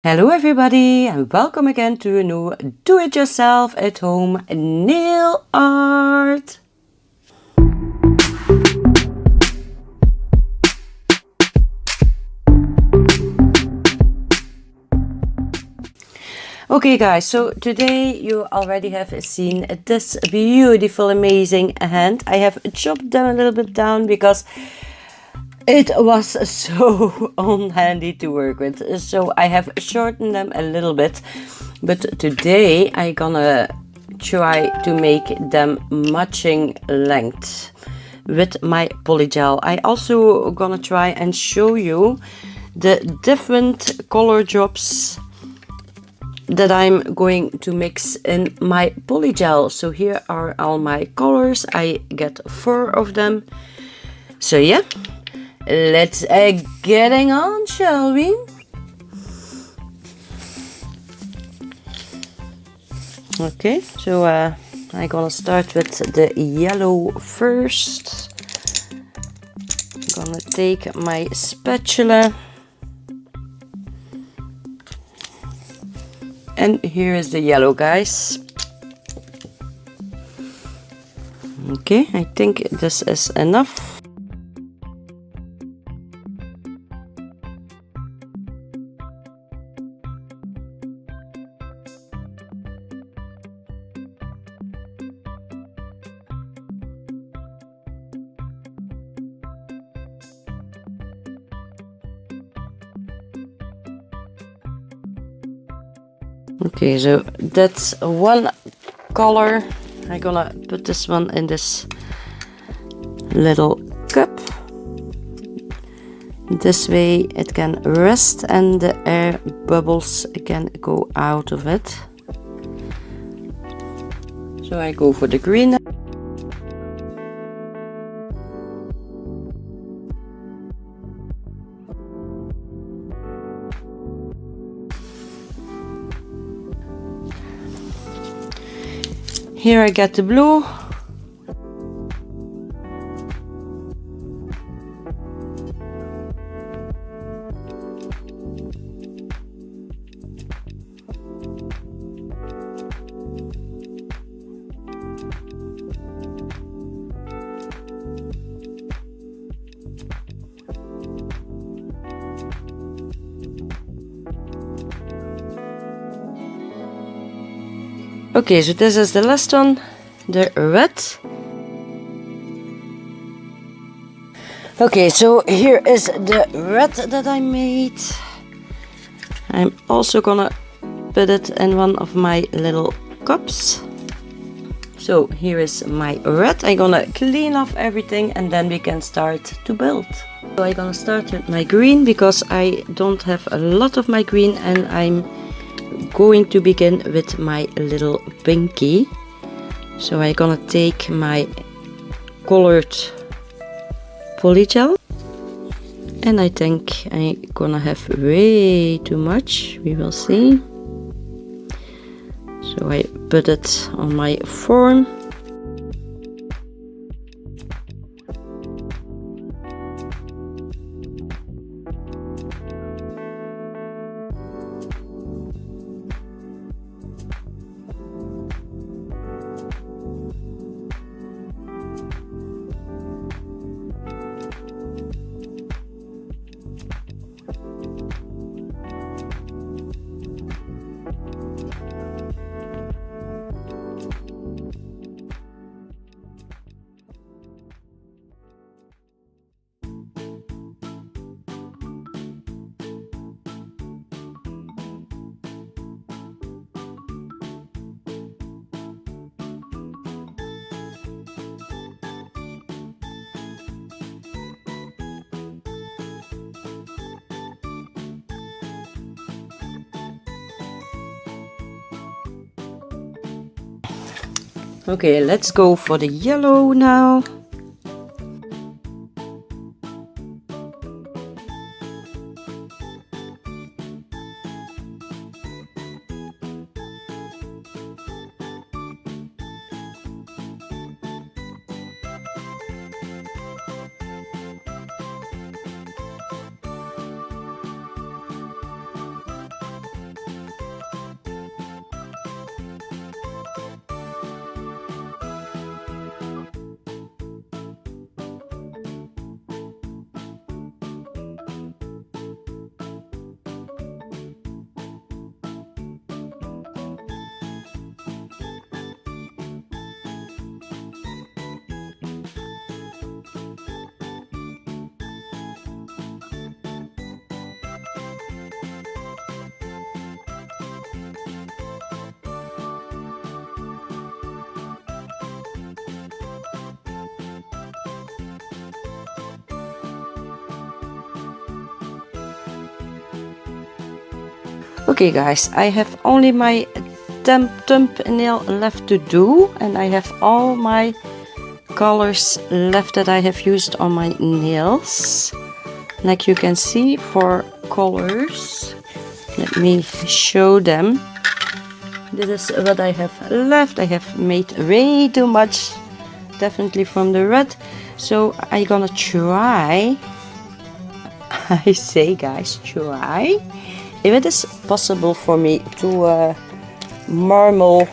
Hello everybody and welcome again to a new do-it-yourself at home nail art. Okay guys, so today you already have seen this beautiful amazing hand. I have chopped them a little bit down because it was so unhandy to work with, so I have shortened them a little bit. But today I'm gonna try to make them matching length with my polygel. I also gonna try and show you the different color drops that I'm going to mix in my polygel. So here are all my colors. I get 4 of them. So yeah, let's getting on, shall we? Okay, so I'm gonna start with the yellow first. I'm gonna take my spatula, and here is the yellow, guys. Okay, I think this is enough. Okay, so that's one color. I'm gonna put this one in this little cup. This way it can rest and the air bubbles can go out of it. So I go for the green. Here I get the blue. Okay, so this is the last one, the red. Okay, so here is the red that I made. I'm also gonna put it in one of my little cups. So here is my red. I'm gonna clean off everything and then we can start to build. So I'm gonna start with my green because I don't have a lot of my green, and I'm going to begin with my little pinky. So I'm gonna take my colored polygel, and I think I'm gonna have way too much. We will see. So I put it on my form. Okay, let's go for the yellow now. Okay guys, I have only my thumbnail left to do, and I have all my colors left that I have used on my nails. Like you can see, for colors, let me show them. This is what I have left. I have made way too much, definitely from the red, so I'm gonna try, I say guys, try if it is possible for me to marble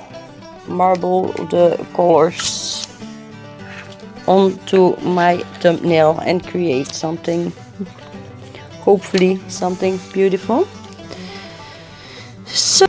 the colors onto my thumbnail and create something, hopefully something beautiful. So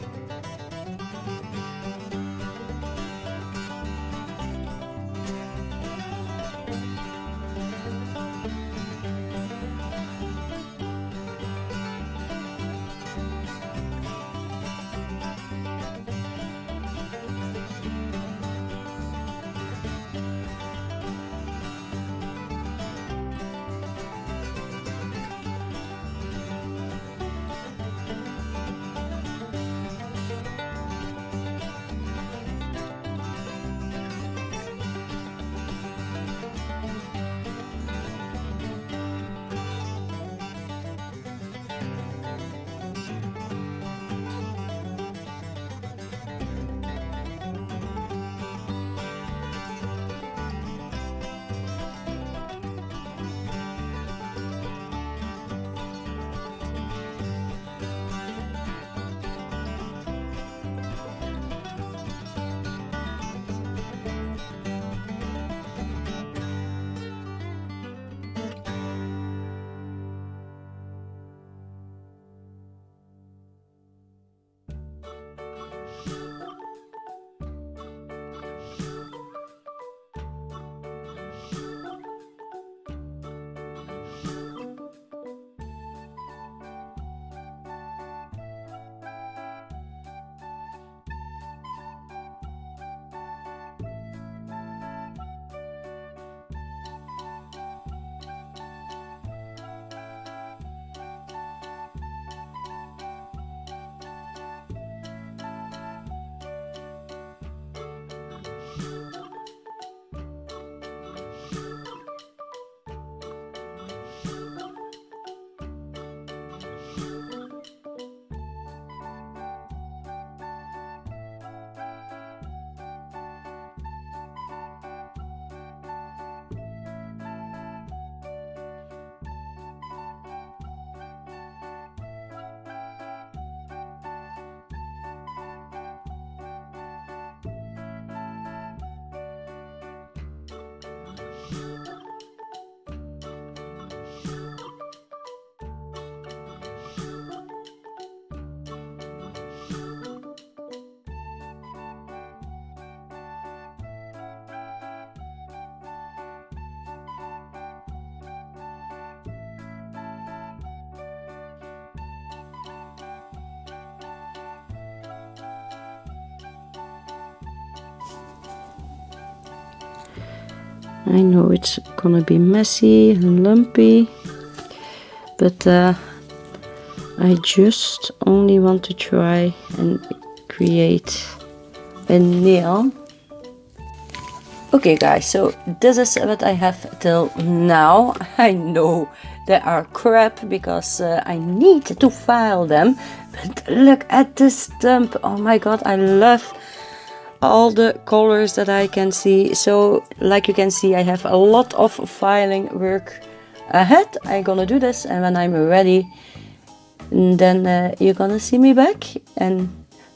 I know it's gonna be messy and lumpy, but I just only want to try and create a nail. Okay guys, so this is what I have till now. I know they are crap because I need to file them, but look at this stump. Oh my god, I love all the colors that I can see. So like you can see, I have a lot of filing work ahead. I'm gonna do this, and when I'm ready, then you're gonna see me back, and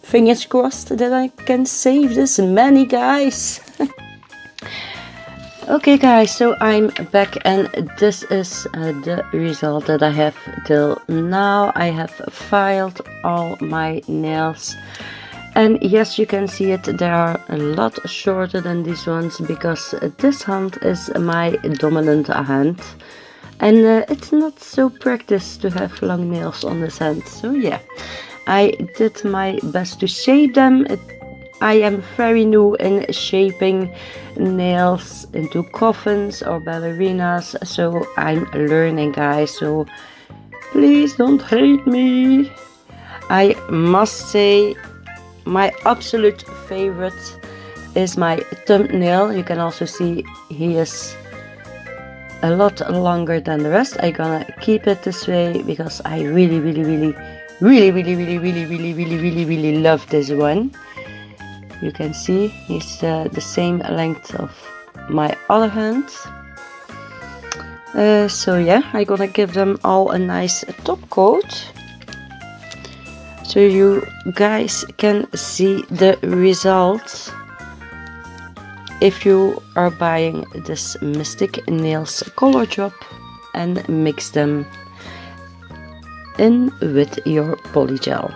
fingers crossed that I can save this many guys. Okay guys, so I'm back, and this is the result that I have till now. I have filed all my nails, and yes, you can see it, they are a lot shorter than these ones because this hand is my dominant hand, and it's not so practiced to have long nails on this hand. So yeah, I did my best to shape them. I am very new in shaping nails into coffins or ballerinas, so I'm learning guys, so please don't hate me. I must say my absolute favorite is my thumbnail. You can also see he is a lot longer than the rest. I'm gonna keep it this way because I really love this one. You can see he's the same length of my other hand. So yeah, I'm gonna give them all a nice top coat so you guys can see the result if you are buying this Mystic Nails color drop and mix them in with your polygel.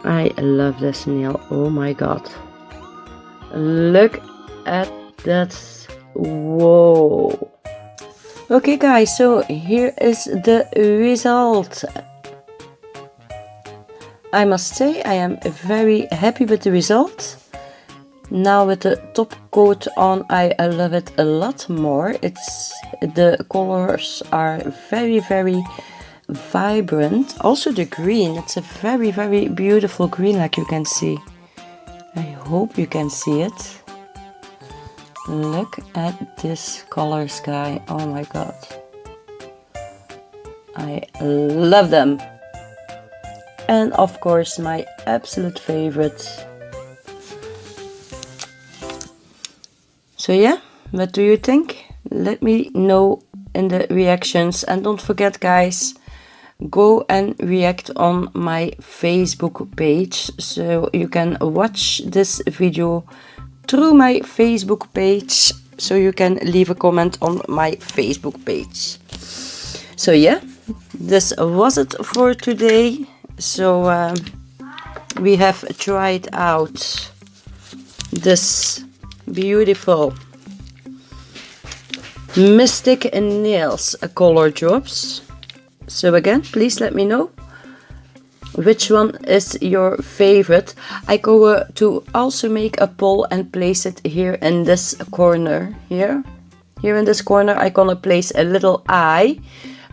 I love this nail. Oh my god. Look at that. Whoa. Okay guys, so here is the result. I must say I am very happy with the result. Now with the top coat on, I love it a lot more. The colors are very vibrant. Also the green, it's a very beautiful green, like you can see. I hope you can see it. Look at this color sky. Oh my god, I love them. And of course my absolute favorite. So yeah, what do you think? Let me know in the reactions, and don't forget guys, go and react on my Facebook page, so you can watch this video through my Facebook page, so you can leave a comment on my Facebook page. So yeah, this was it for today. So we have tried out this beautiful Mystic Nails color drops. So again, please let me know which one is your favorite. I go to also make a poll and place it here in this corner. Here in this corner I'm gonna place a little eye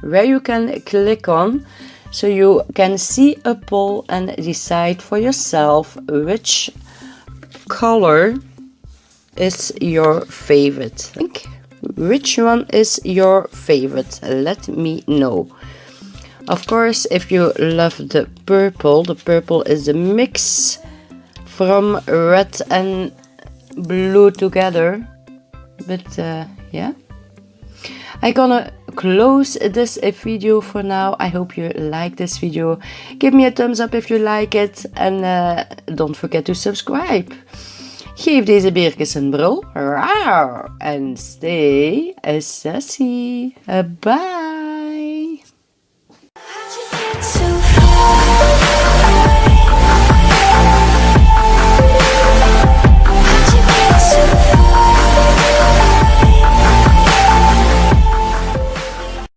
where you can click on, so you can see a poll and decide for yourself which color is your favorite. Which one is your favorite? Let me know. Of course, if you love the purple is a mix from red and blue together. But yeah, I'm gonna close this video for now. I hope you like this video. Give me a thumbs up if you like it. And don't forget to subscribe. Geef deze beertjes een brul. En stay sassy. Bye.